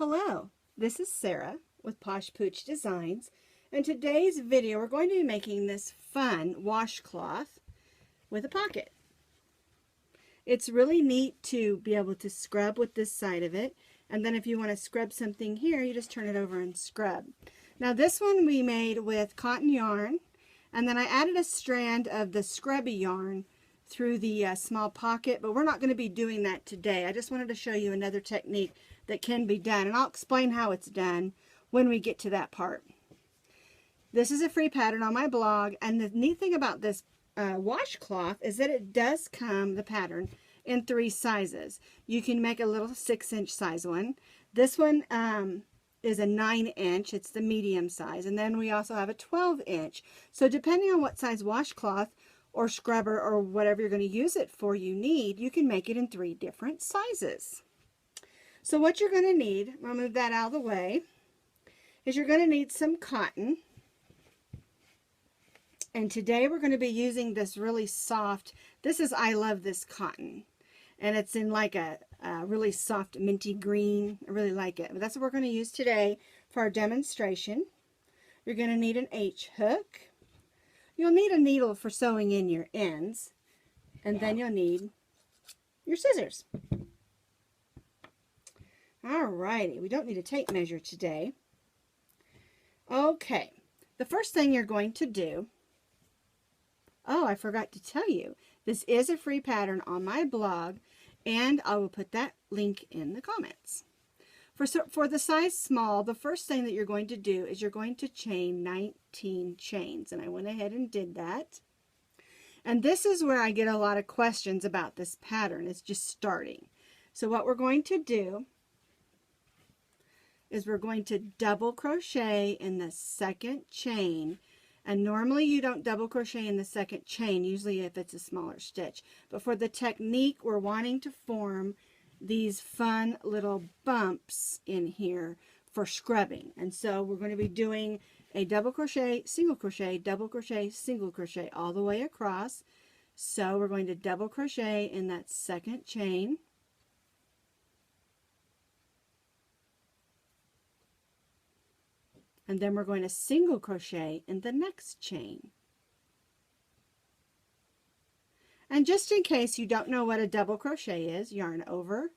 Hello, this is Sarah with Posh Pooch Designs, and today's video we're going to be making this fun washcloth with a pocket. It's really neat to be able to scrub with this side of it, and then if you want to scrub something here, you just turn it over and scrub. Now this one we made with cotton yarn, and then I added a strand of the scrubby yarn through the small pocket, but we're not going to be doing that today. I just wanted to show you another technique that can be done, and I'll explain how it's done when we get to that part. This is a free pattern on my blog, and the neat thing about this washcloth is that it does come, the pattern, in 3 sizes. You can make a little 6-inch size one. This one is a 9-inch, it's the medium size, and then we also have a 12-inch. So depending on what size washcloth or scrubber or whatever you're going to use it for you need, you can make it in 3 different sizes. So what you're going to need, I'll move that out of the way, is you're going to need some cotton. And today we're going to be using this really soft, I love this cotton. And it's in like a really soft minty green. I really like it. But that's what we're going to use today for our demonstration. You're going to need an H hook. You'll need a needle for sewing in your ends. And then you'll need your scissors. Alrighty, we don't need a tape measure today. Okay, the first thing you're going to do, oh, I forgot to tell you, this is a free pattern on my blog, and I will put that link in the comments. For the size small, the first thing that you're going to do is you're going to chain 19 chains, and I went ahead and did that. And this is where I get a lot of questions about this pattern. It's just starting. So what we're going to do is we're going to double crochet in the second chain. And normally you don't double crochet in the second chain, usually if it's a smaller stitch. But for the technique, we're wanting to form these fun little bumps in here for scrubbing. And so we're going to be doing a double crochet, single crochet, double crochet, single crochet all the way across. So we're going to double crochet in that second chain. And then we're going to single crochet in the next chain. And just in case you don't know what a double crochet is, yarn over,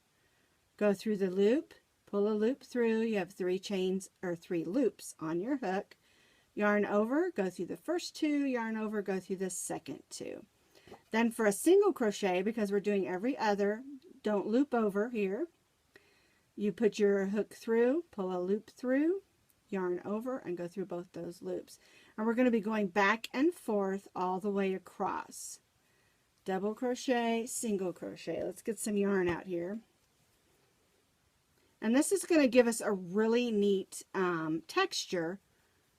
go through the loop, pull a loop through, you have 3 chains or 3 loops on your hook, yarn over, go through the first 2, yarn over, go through the second 2. Then for a single crochet, because we're doing every other, don't loop over here. You put your hook through, pull a loop through, yarn over, and go through both those loops. And we're going to be going back and forth all the way across. Double crochet, single crochet. Let's get some yarn out here. And this is going to give us a really neat texture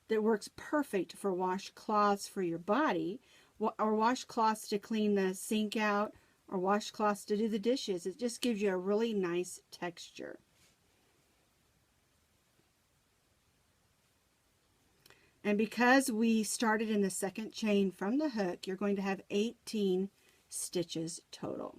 that works perfect for washcloths for your body, or washcloths to clean the sink out, or washcloths to do the dishes. It just gives you a really nice texture. And because we started in the second chain from the hook, you're going to have 18 stitches total.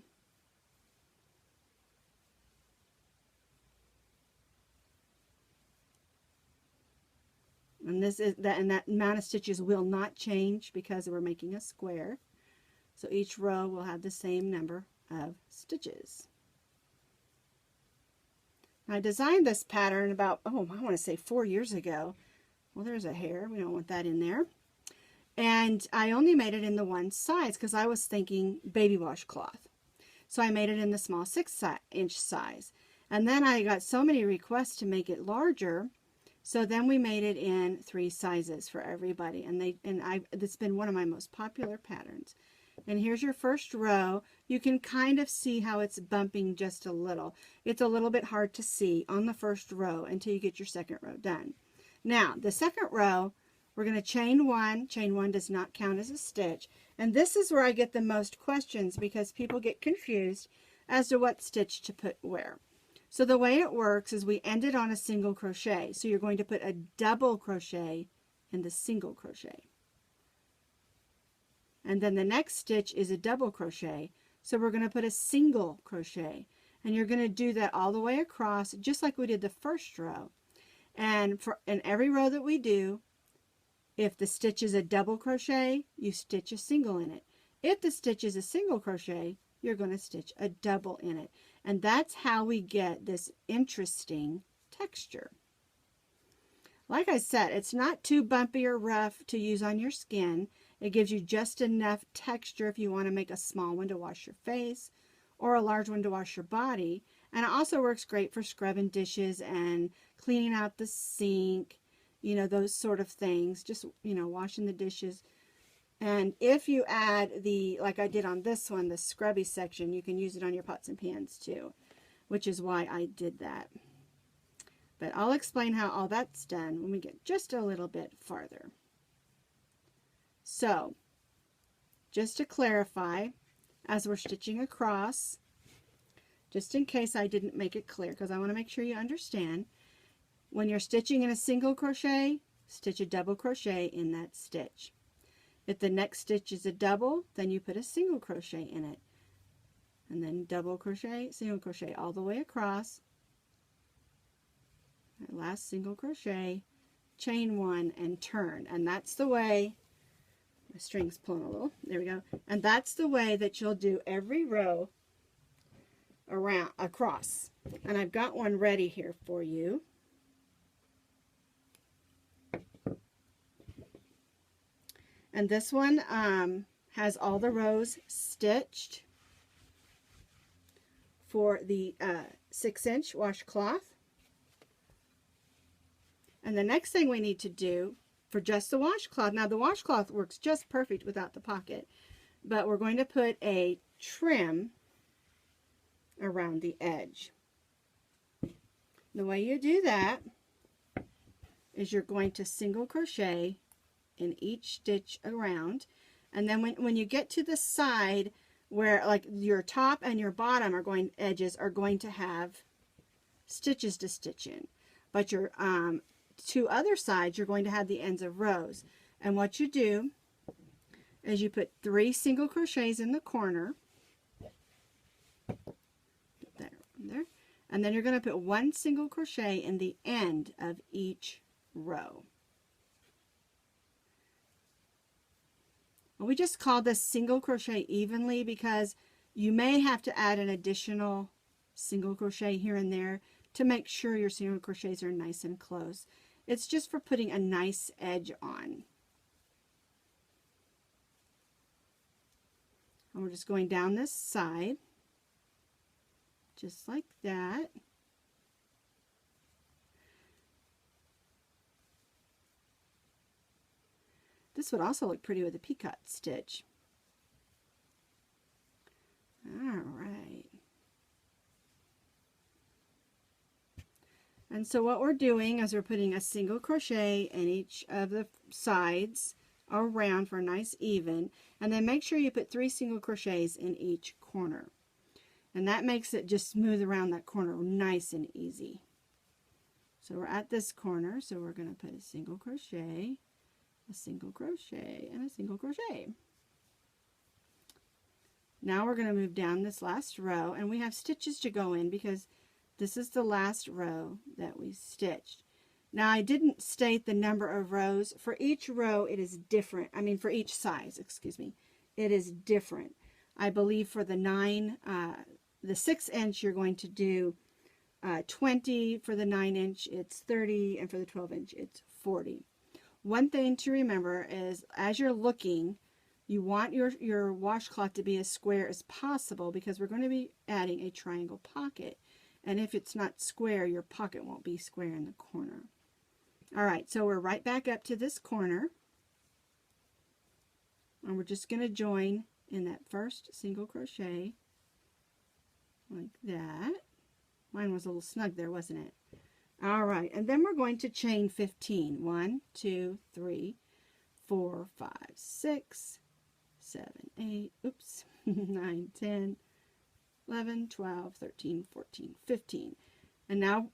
And that amount of stitches will not change because we're making a square. So each row will have the same number of stitches. I designed this pattern about, I want to say 4 years ago. Well, there's a hair. We don't want that in there. And I only made it in the one size because I was thinking baby washcloth. So I made it in the small 6-inch size. And then I got so many requests to make it larger. So then we made it in 3 sizes for everybody. And it's been one of my most popular patterns. And here's your first row. You can kind of see how it's bumping just a little. It's a little bit hard to see on the first row until you get your second row done. Now, the second row, we're going to chain 1. Chain 1 does not count as a stitch. And this is where I get the most questions because people get confused as to what stitch to put where. So the way it works is we ended on a single crochet. So you're going to put a double crochet in the single crochet. And then the next stitch is a double crochet. So we're going to put a single crochet. And you're going to do that all the way across, just like we did the first row. And in every row that we do, if the stitch is a double crochet, you stitch a single in it. If the stitch is a single crochet, you're going to stitch a double in it. And that's how we get this interesting texture. Like I said, it's not too bumpy or rough to use on your skin. It gives you just enough texture if you want to make a small one to wash your face or a large one to wash your body. And it also works great for scrubbing dishes and cleaning out the sink, you know, those sort of things. Just, you know, washing the dishes. And if you add the, like I did on this one, the scrubby section, you can use it on your pots and pans too, which is why I did that. But I'll explain how all that's done when we get just a little bit farther. So, just to clarify, as we're stitching across, just in case I didn't make it clear, because I want to make sure you understand, when you're stitching in a single crochet, stitch a double crochet in that stitch. If the next stitch is a double, then you put a single crochet in it. And then double crochet, single crochet all the way across. That last single crochet, chain one, and turn. And that's the way, my string's pulling a little, there we go. And that's the way that you'll do every row around across. And I've got one ready here for you. And this one has all the rows stitched for the 6-inch washcloth. And the next thing we need to do for just the washcloth, now the washcloth works just perfect without the pocket, but we're going to put a trim around the edge. The way you do that is you're going to single crochet in each stitch around, and then when you get to the side where like your top and your bottom edges are going to have stitches to stitch in, but your two other sides you're going to have the ends of rows. And what you do is you put 3 single crochets in the corner, there, and then you're going to put 1 single crochet in the end of each row. We just call this single crochet evenly because you may have to add an additional single crochet here and there to make sure your single crochets are nice and close. It's just for putting a nice edge on. And we're just going down this side, just like that. This would also look pretty with a picot stitch. All right. And so what we're doing is we're putting a single crochet in each of the sides around for a nice even, and then make sure you put 3 single crochets in each corner. And that makes it just smooth around that corner nice and easy. So we're at this corner, so we're going to put a single crochet, a single crochet, and a single crochet. Now we're going to move down this last row, and we have stitches to go in because this is the last row that we stitched. Now I didn't state the number of rows. For each row it is different. I mean for each size, excuse me. It is different. I believe for the 6-inch you're going to do 20. For the 9-inch it's 30, and for the 12-inch it's 40. One thing to remember is as you're looking, you want your washcloth to be as square as possible because we're going to be adding a triangle pocket. And if it's not square, your pocket won't be square in the corner. Alright, so we're right back up to this corner. And we're just going to join in that first single crochet. Like that. Mine was a little snug there, wasn't it? Alright, and then we're going to chain 15. 1, 2, 3, 4, 5, 6, 7, 8, oops, 9, 10, 11, 12, 13, 14, 15. And now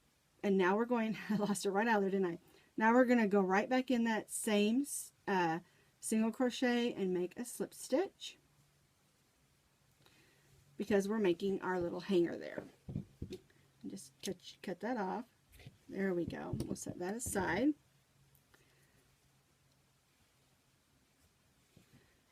we're going, I lost it right out there, didn't I? Now we're going to go right back in that same single crochet and make a slip stitch. because we're making our little hanger there. Just cut that off. There we go. We'll set that aside.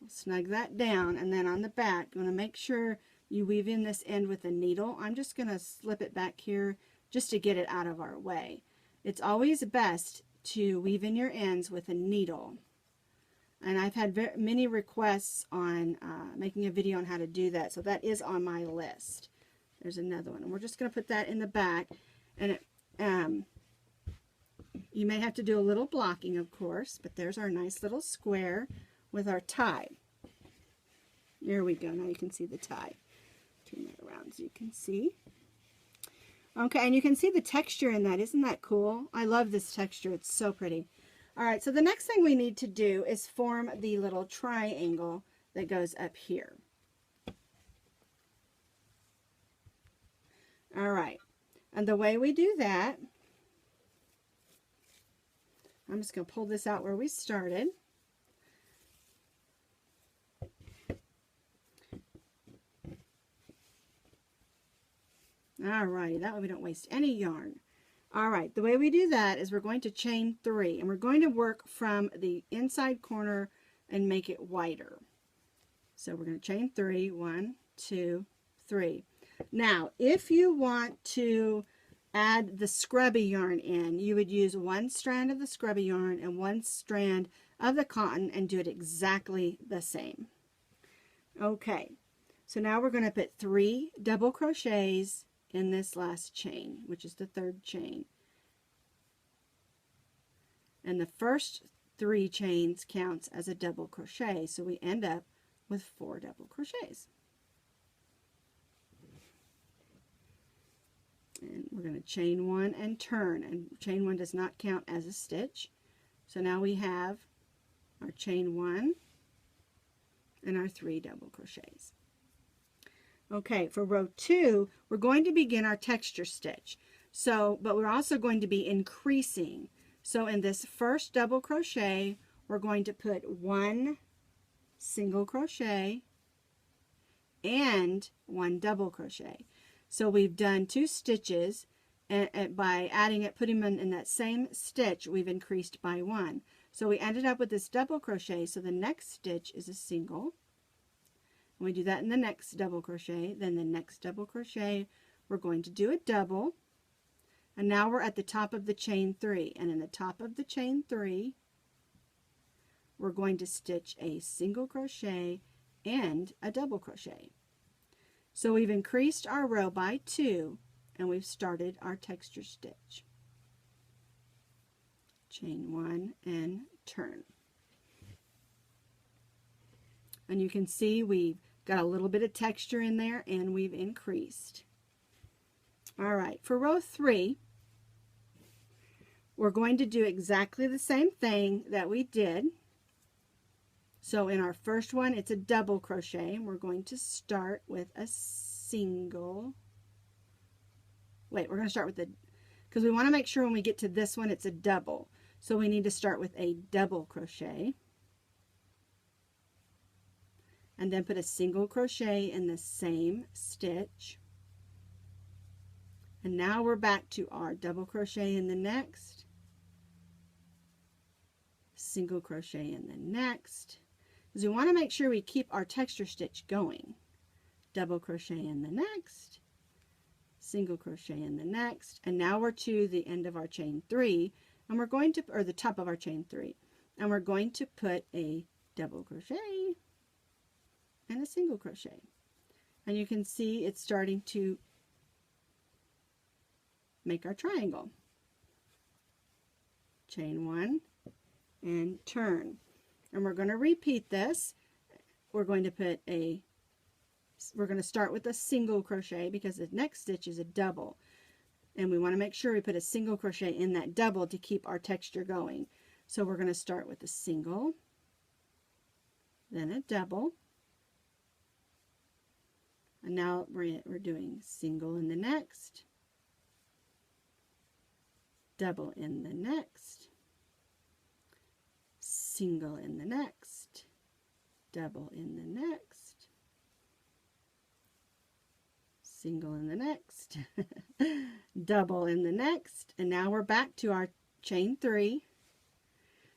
We'll snug that down, and then on the back, you want to make sure you weave in this end with a needle. I'm just going to slip it back here just to get it out of our way. It's always best to weave in your ends with a needle. And I've had many requests on making a video on how to do that, so that is on my list. There's another one, and we're just going to put that in the back. And you may have to do a little blocking, of course, but there's our nice little square with our tie. There we go. Now you can see the tie. Turn that around so you can see. Okay, and you can see the texture in that. Isn't that cool? I love this texture. It's so pretty. All right, so the next thing we need to do is form the little triangle that goes up here. All right, and the way we do that, I'm just going to pull this out where we started. All righty, that way we don't waste any yarn. All right, the way we do that is we're going to chain 3, and we're going to work from the inside corner and make it wider. So we're going to chain 3, 1, 2, 3. Now, if you want to add the scrubby yarn in, you would use 1 strand of the scrubby yarn and 1 strand of the cotton and do it exactly the same. Okay, so now we're going to put 3 double crochets in this last chain, which is the 3rd chain. And the first 3 chains counts as a double crochet, so we end up with 4 double crochets. And we're going to chain 1 and turn, and chain 1 does not count as a stitch. So now we have our chain 1 and our 3 double crochets. Okay, for row 2, we're going to begin our texture stitch. But we're also going to be increasing. So in this first double crochet, we're going to put 1 single crochet and 1 double crochet. So we've done 2 stitches, and by adding it, putting them in that same stitch, we've increased by 1. So we ended up with this double crochet, so the next stitch is a single. And we do that in the next double crochet, then the next double crochet, we're going to do a double, and now we're at the top of the chain 3, and in the top of the chain 3, we're going to stitch a single crochet and a double crochet. So we've increased our row by 2, and we've started our texture stitch. Chain 1 and turn. And you can see we've got a little bit of texture in there, and we've increased. All right, for row 3, we're going to do exactly the same thing that we did. So in our first one, it's a double crochet, and we're going to start with a single. Wait, we're going to start with because we want to make sure when we get to this one, it's a double. So we need to start with a double crochet, and then put a single crochet in the same stitch. And now we're back to our double crochet in the next, single crochet in the next, because we want to make sure we keep our texture stitch going. Double crochet in the next, single crochet in the next, and now we're to the end of our chain 3, and we're going to, or the top of our chain 3, and we're going to put a double crochet and a single crochet. And you can see it's starting to make our triangle. Chain 1 and turn. And we're going to repeat this. We're going to start with a single crochet because the next stitch is a double. And we want to make sure we put a single crochet in that double to keep our texture going. So we're going to start with a single, then a double, and now we're doing single in the next, double in the next, single in the next, double in the next, single in the next, double in the next, and now we're back to our chain 3.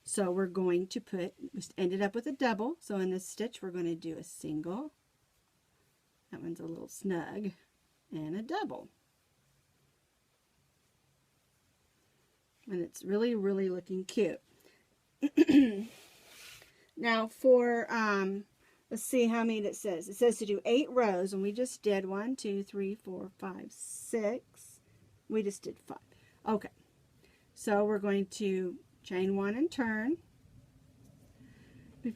So we're going to put, we ended up with a double, so in this stitch we're going to do a single, that one's a little snug, and a double. And it's really, really looking cute. Now for, let's see how many it says. It says to do 8 rows, and we just did 1, 2, 3, 4, 5, 6. We just did 5. Okay, so we're going to chain 1 and turn.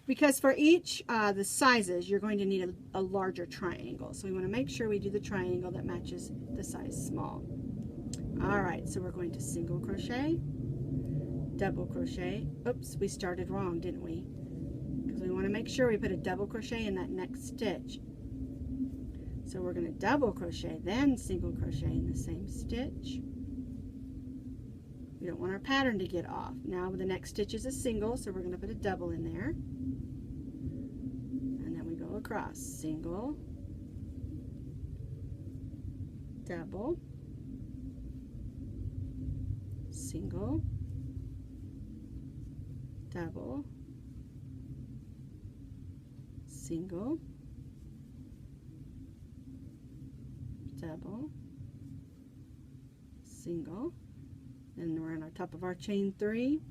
Because for each the sizes, you're going to need a larger triangle. So we want to make sure we do the triangle that matches the size small. Alright, so we're going to single crochet, double crochet. Oops, we started wrong, didn't we? Because we want to make sure we put a double crochet in that next stitch. So we're going to double crochet, then single crochet in the same stitch. We don't want our pattern to get off. Now the next stitch is a single, so we're going to put a double in there. And then we go across. Single, double, single, double, single, double, single. Then we're on our top of our chain 3,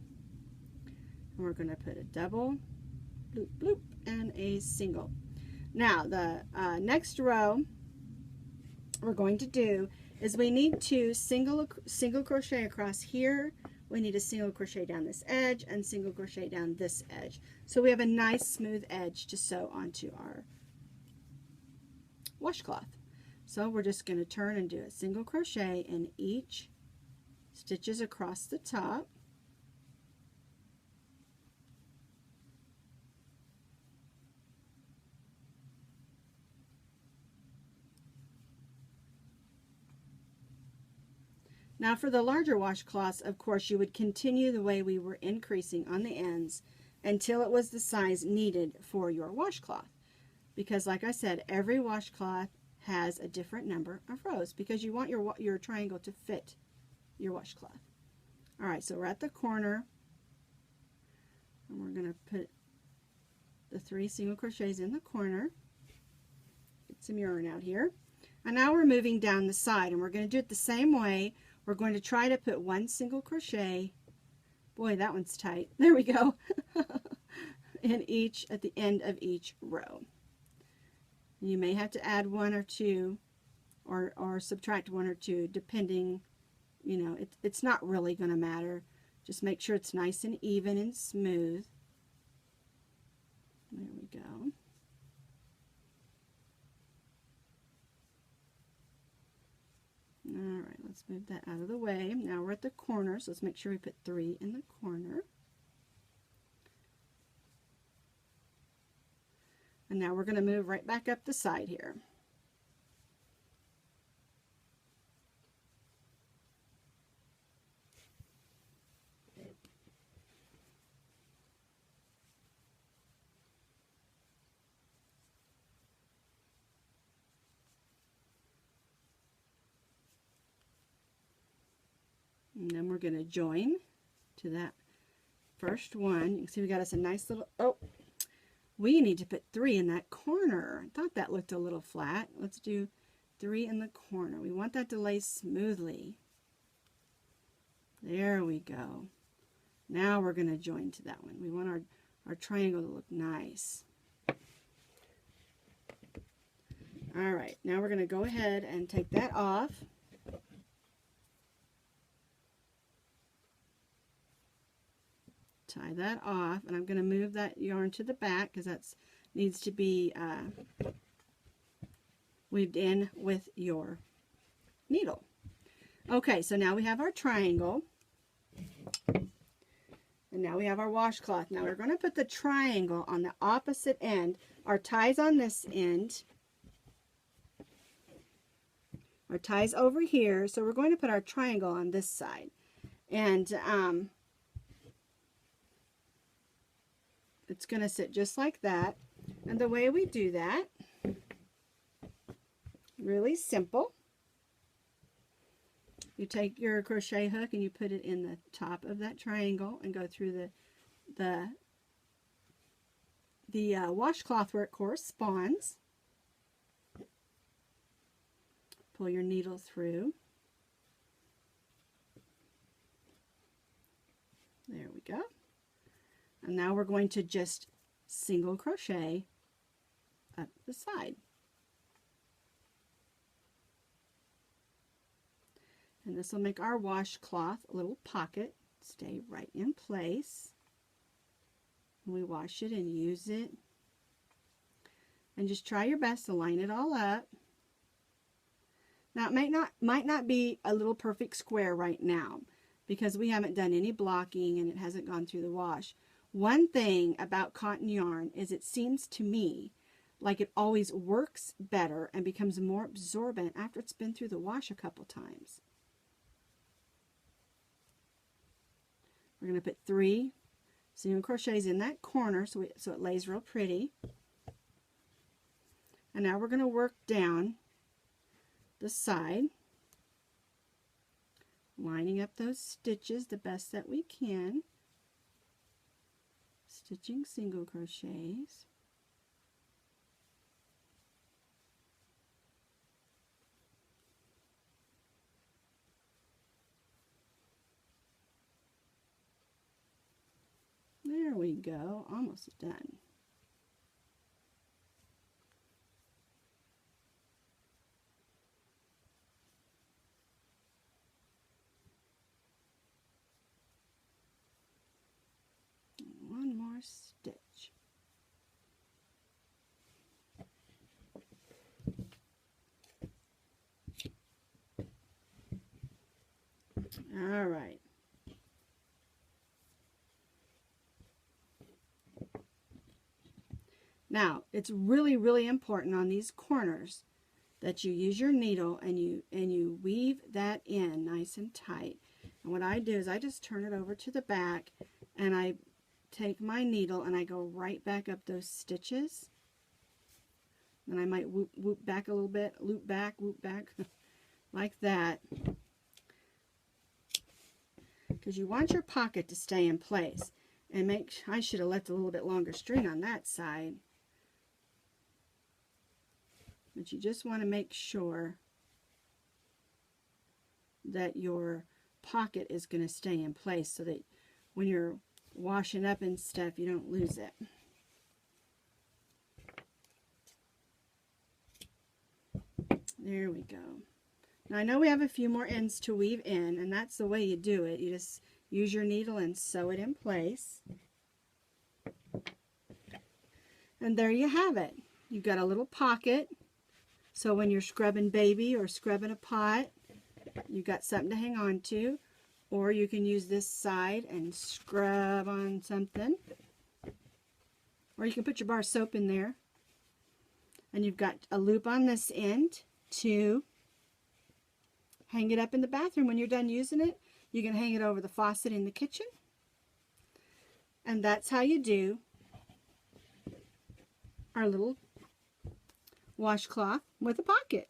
and we're going to put a double, bloop, bloop, and a single. Now the next row we're going to do is we need to single crochet across here. We need a single crochet down this edge and single crochet down this edge. So we have a nice smooth edge to sew onto our washcloth. So we're just going to turn and do a single crochet in each stitches across the top. Now for the larger washcloths, of course, you would continue the way we were increasing on the ends until it was the size needed for your washcloth. Because like I said, every washcloth has a different number of rows because you want your triangle to fit your washcloth. Alright, so we're at the corner, and we're going to put the 3 single crochets in the corner. Get some yarn out here. And now we're moving down the side, and we're going to do it the same way. We're going to try to put 1 single crochet, boy that one's tight, there we go, at the end of each row. You may have to add 1 or 2 or subtract 1 or 2 depending, you know, it's not really going to matter. Just make sure it's nice and even and smooth. There we go. Alright, let's move that out of the way. Now we're at the corner, so let's make sure we put 3 in the corner. And now we're going to move right back up the side here. And then we're going to join to that first one. You can see we got us a nice little, oh, we need to put 3 in that corner. I thought that looked a little flat. Let's do 3 in the corner. We want that to lay smoothly. There we go. Now we're going to join to that one. We want our triangle to look nice. Alright, now we're going to go ahead and take that off. Tie that off, and I'm going to move that yarn to the back because that needs to be weaved in with your needle. Okay, so now we have our triangle, and now we have our washcloth. Now we're going to put the triangle on the opposite end. Our tie's on this end. Our tie's over here, so we're going to put our triangle on this side. And it's going to sit just like that. And the way we do that, really simple. You take your crochet hook and you put it in the top of that triangle and go through the washcloth where it corresponds. Pull your needle through. There we go. And now we're going to just single crochet up the side. And this will make our washcloth a little pocket stay right in place. We wash it and use it. And just try your best to line it all up. Now it might not be a little perfect square right now because we haven't done any blocking and it hasn't gone through the wash. One thing about cotton yarn is it seems to me like it always works better and becomes more absorbent after it's been through the wash a couple times. We're going to put 3 single crochets in that corner so it lays real pretty. And now we're going to work down the side, lining up those stitches the best that we can, stitching single crochets. There we go, almost done. One more stitch. All right. Now, it's really, really important on these corners that you use your needle and you weave that in nice and tight. And what I do is I just turn it over to the back and I take my needle and I go right back up those stitches. Then I might whoop back a little bit, whoop back, like that. Because you want your pocket to stay in place. And I should have left a little bit longer string on that side. But you just want to make sure that your pocket is going to stay in place so that when you're washing up and stuff, you don't lose it. There we go. Now I know we have a few more ends to weave in, and that's the way you do it. You just use your needle and sew it in place. And there you have it. You've got a little pocket. So when you're scrubbing baby or scrubbing a pot, you've got something to hang on to. Or you can use this side and scrub on something. Or you can put your bar of soap in there. And you've got a loop on this end to hang it up in the bathroom. When you're done using it, you can hang it over the faucet in the kitchen. And that's how you do our little washcloth with a pocket.